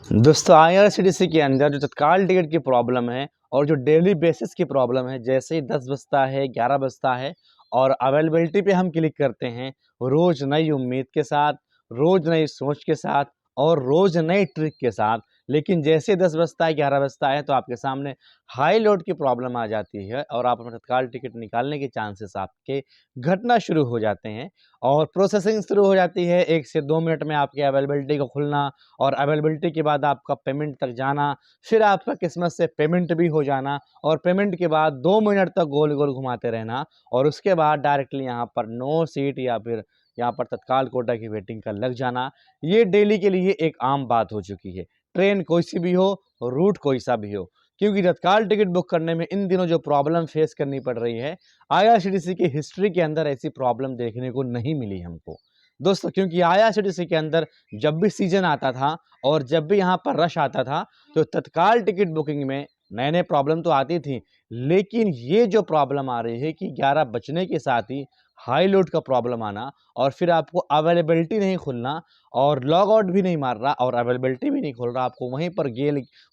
दोस्तों आईआरसीटीसी के अंदर जो तत्काल टिकट की प्रॉब्लम है और जो डेली बेसिस की प्रॉब्लम है, जैसे ही 10 बजता है, 11 बजता है और अवेलेबिलिटी पे हम क्लिक करते हैं, रोज़ नई उम्मीद के साथ, रोज़ नई सोच के साथ और रोज़ नई ट्रिक के साथ। लेकिन जैसे ही 10 बजता है, 11 बजता है तो आपके सामने हाई लोड की प्रॉब्लम आ जाती है और आप अपना तत्काल टिकट निकालने के चांसेस आपके घटना शुरू हो जाते हैं और प्रोसेसिंग शुरू हो जाती है। 1 से 2 मिनट में आपकी अवेलेबिलिटी का खुलना और अवेलेबिलिटी के बाद आपका पेमेंट तक जाना, फिर आपका किस्मत से पेमेंट भी हो जाना और पेमेंट के बाद 2 मिनट तक गोल-गोल घुमाते रहना और उसके बाद डायरेक्टली यहाँ पर नो सीट या फिर यहाँ पर तत्काल कोटा की वेटिंग का लग जाना, ये डेली के लिए एक आम बात हो चुकी है। ट्रेन कोई-सी भी हो, रूट कोई-सा भी हो, क्योंकि तत्काल टिकट बुक करने में इन दिनों जो प्रॉब्लम फेस करनी पड़ रही है, आईआरसीटीसी की हिस्ट्री के अंदर ऐसी प्रॉब्लम देखने को नहीं मिली हमको। दोस्तों क्योंकि आईआरसीटीसी के अंदर जब भी सीज़न आता था और जब भी यहाँ पर रश आता था, तो तत्काल टिकट बुकिंग में नए-नए प्रॉब्लम तो आती थी, लेकिन ये जो प्रॉब्लम आ रही है कि 11 बजने के साथ ही हाई लोड का प्रॉब्लम आना और फिर आपको अवेलेबिलिटी नहीं खुलना और लॉग आउट भी नहीं मार रहा और अवेलेबिलिटी भी नहीं खुल रहा, आपको वहीं पर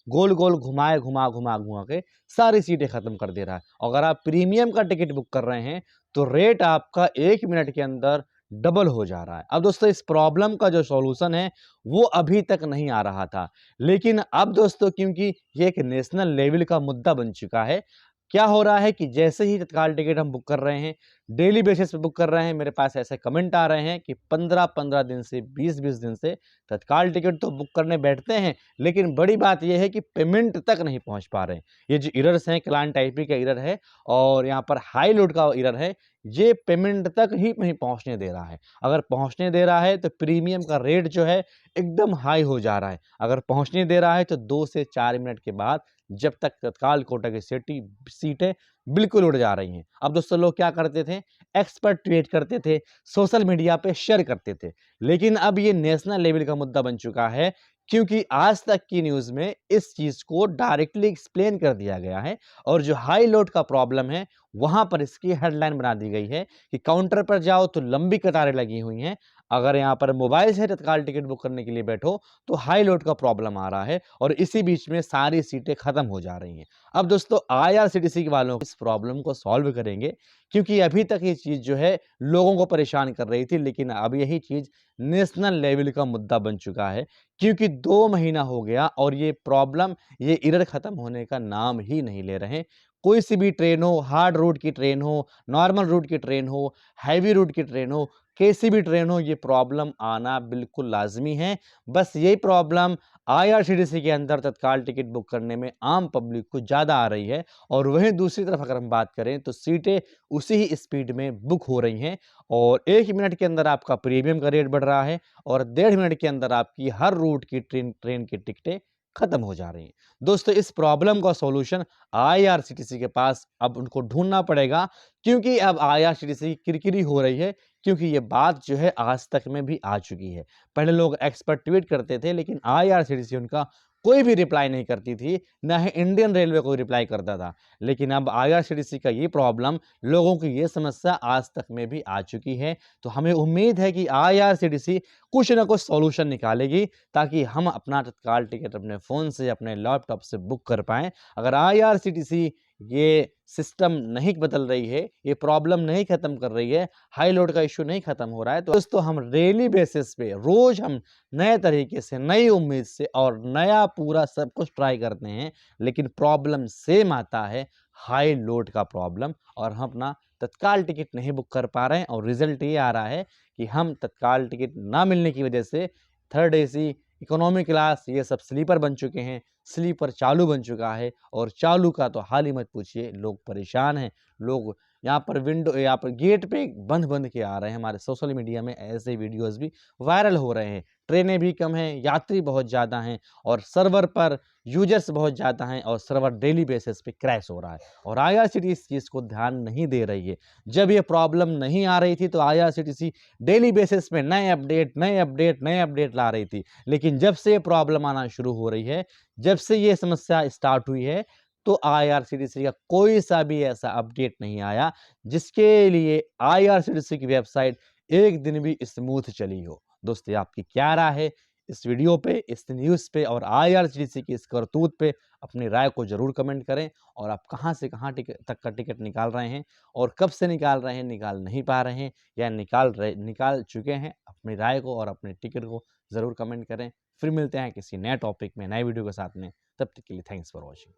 गोल-गोल घुमाए घुमा-घुमा के सारी सीटें खत्म कर दे रहा है। अगर आप प्रीमियम का टिकट बुक कर रहे हैं, तो रेट आपका 1 मिनट के अंदर डबल हो जा रहा है। अब दोस्तों इस प्रॉब्लम का जो सॉल्यूशन है, वो अभी तक नहीं आ रहा था। लेकिन अब दोस्तों क्योंकि ये एक नेशनल लेवल का मुद्दा बन चुका है, क्या हो रहा है कि जैसे ही तत्काल टिकट हम बुक कर रहे हैं, डेली बेसिस पे बुक कर रहे हैं, मेरे पास ऐसे कमेंट आ रहे हैं कि 15-15 दिन से 20-20 दिन से तत्काल टिकट तो बुक करने बैठते हैं, लेकिन बड़ी बात ये है कि पेमेंट तक नहीं पहुँच पा रहे हैं। ये जो एरर्स हैं, क्लाइंट आईपी का एरर है और यहाँ पर हाई लोड का एरर है, ये पेमेंट तक ही नहीं पहुँचने दे रहा है। अगर पहुँचने दे रहा है तो प्रीमियम का रेट जो है एकदम हाई हो जा रहा है। अगर पहुँचने दे रहा है तो 2 से 4 मिनट के बाद जब तक तत्काल कोटा की सीटें बिल्कुल उड़ जा रही हैं। अब दोस्तों लोग क्या करते थे? एक्सपर्ट ट्वीट करते थे, सोशल मीडिया पे शेयर करते थे। लेकिन अब ये नेशनल लेवल का मुद्दा बन चुका है क्योंकि आज तक की न्यूज़ में इस चीज़ को डायरेक्टली एक्सप्लेन कर दिया गया है और जो हाई लोड का प्रॉब्लम है, वहाँ पर इसकी हेडलाइन बना दी गई है कि काउंटर पर जाओ तो लंबी कतारें लगी हुई हैं। अगर यहाँ पर मोबाइल से तत्काल टिकट बुक करने के लिए बैठो, तो हाई लोड का प्रॉब्लम आ रहा है और इसी बीच में सारी सीटें खत्म हो जा रही हैं। अब दोस्तों आईआरसीटीसी वालों इस प्रॉब्लम को सॉल्व करेंगे क्योंकि अभी तक ये चीज़ जो है लोगों को परेशान कर रही थी, लेकिन अब यही चीज़ नेशनल लेवल का मुद्दा बन चुका है क्योंकि 2 महीना हो गया और ये प्रॉब्लम, ये एरर खत्म होने का नाम ही नहीं ले रहे। कोई सी भी ट्रेन हो, हार्ड रूट की ट्रेन हो, नॉर्मल रूट की ट्रेन हो, हैवी रूट की ट्रेन हो, कैसी भी ट्रेन हो, ये प्रॉब्लम आना बिल्कुल लाज़मी है। बस यही प्रॉब्लम आईआरसीटीसी के अंदर तत्काल टिकट बुक करने में आम पब्लिक को ज़्यादा आ रही है और वहीं दूसरी तरफ अगर हम बात करें तो सीटें उसी ही स्पीड में बुक हो रही हैं और 1 मिनट के अंदर आपका प्रीमियम का रेट बढ़ रहा है और 1.5 मिनट के अंदर आपकी हर रूट की ट्रेन की टिकटें खत्म हो जा रही हैं। दोस्तों इस प्रॉब्लम का सॉल्यूशन आईआरसीटीसी के पास अब उनको ढूँढना पड़ेगा क्योंकि अब आईआरसीटीसी किरकिरी हो रही है क्योंकि ये बात जो है आज तक में भी आ चुकी है। पहले लोग एक्सपर्ट ट्वीट करते थे लेकिन आईआरसीटीसी उनका कोई भी रिप्लाई नहीं करती थी, ना ही इंडियन रेलवे कोई रिप्लाई करता था। लेकिन अब आईआरसीटीसी का ये प्रॉब्लम, लोगों की ये समस्या आज तक में भी आ चुकी है। तो हमें उम्मीद है कि आईआरसीटीसी कुछ ना कुछ सॉल्यूशन निकालेगी ताकि हम अपना तत्काल टिकट अपने फ़ोन से, अपने लैपटॉप से बुक कर पाएँ। अगर आईआरसीटीसी ये सिस्टम नहीं बदल रही है, ये प्रॉब्लम नहीं खत्म कर रही है, हाई लोड का इश्यू नहीं खत्म हो रहा है, तो दोस्तों हम डेली बेसिस पे रोज़ हम नए तरीके से, नई उम्मीद से और नया पूरा सब कुछ ट्राई करते हैं, लेकिन प्रॉब्लम सेम आता है, हाई लोड का प्रॉब्लम और हम अपना तत्काल टिकट नहीं बुक कर पा रहे हैं और रिज़ल्ट ये आ रहा है कि हम तत्काल टिकट ना मिलने की वजह से थर्ड एसी, इकोनॉमी क्लास ये सब स्लीपर बन चुके हैं। स्लीपर चालू बन चुका है और चालू का तो हाल ही मत पूछिए, लोग परेशान हैं। लोग यहाँ पर यहाँ पर गेट पे बंद-बंद के आ रहे हैं। हमारे सोशल मीडिया में ऐसे वीडियोज़ भी वायरल हो रहे हैं। ट्रेनें भी कम हैं, यात्री बहुत ज़्यादा हैं और सर्वर पर यूज़र्स बहुत ज़्यादा हैं और सर्वर डेली बेसिस पे क्रैश हो रहा है और आईआरसीटीसी इस चीज़ को ध्यान नहीं दे रही है। जब ये प्रॉब्लम नहीं आ रही थी तो आईआरसीटीसी डेली बेसिस पे नए अपडेट ला रही थी। लेकिन जब से ये प्रॉब्लम आना शुरू हो रही है, जब से ये समस्या स्टार्ट हुई है, तो आईआरसीटीसी का कोई सा भी ऐसा अपडेट नहीं आया, जिसके लिए आईआरसीटीसी की वेबसाइट एक दिन भी स्मूथ चली हो। दोस्तों आपकी क्या राय है? इस वीडियो पे, इस न्यूज़ पे और IRCTC की इस करतूत पे अपनी राय को ज़रूर कमेंट करें। और आप कहाँ से कहाँ तक का टिकट निकाल रहे हैं और कब से निकाल रहे हैं, निकाल नहीं पा रहे हैं या निकाल चुके हैं, अपनी राय को और अपने टिकट को ज़रूर कमेंट करें। फिर मिलते हैं किसी नए टॉपिक में, नए वीडियो के साथ में। तब तक के लिए थैंक्स फॉर वॉचिंग।